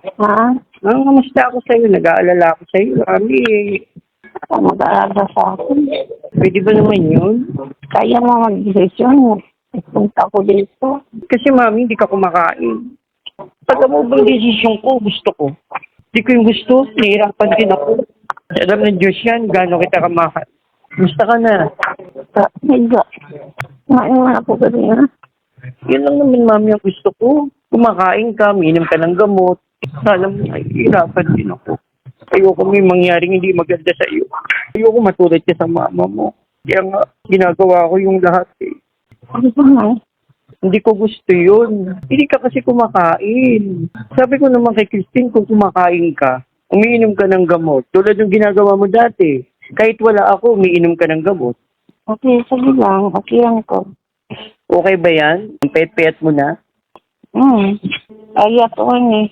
Ha? Kamusta ako sa'yo? Nag-aalala ako sa'yo. Mami, Ako mag-aalala sa akin. pwede ba naman yun? Kaya mo mag-desisyon. Punta ko dito. Kasi mami, hindi ka kumakain. Pag mo bang desisyon ko, gusto ko. Hindi ko yung gusto, nahihirapan din ako. Alam ng Diyos yan, gano'n kita kamahal. Gusto ka na. Higa. Kumain mo na po kanina. Yun lang naman mami ang gusto ko. Kumakain ka, minom ka ng gamot. Alam mo, nahihirapan din ako. Ayoko may mangyaring hindi maganda sa iyo. Ayoko matulad ka sa mama mo. Kaya nga, ginagawa ko yung lahat eh. Ano ba nga? Hindi ko gusto yun. Hindi ka kasi kumakain. Sabi ko naman kay Christine, kung kumakain ka, umiinom ka ng gamot. Tulad ng ginagawa mo dati. Kahit wala ako, umiinom ka ng gamot. Okay, sige lang. Okay lang ko. Okay ba yan? Ang pet-pet mo na? Kaya ko eh.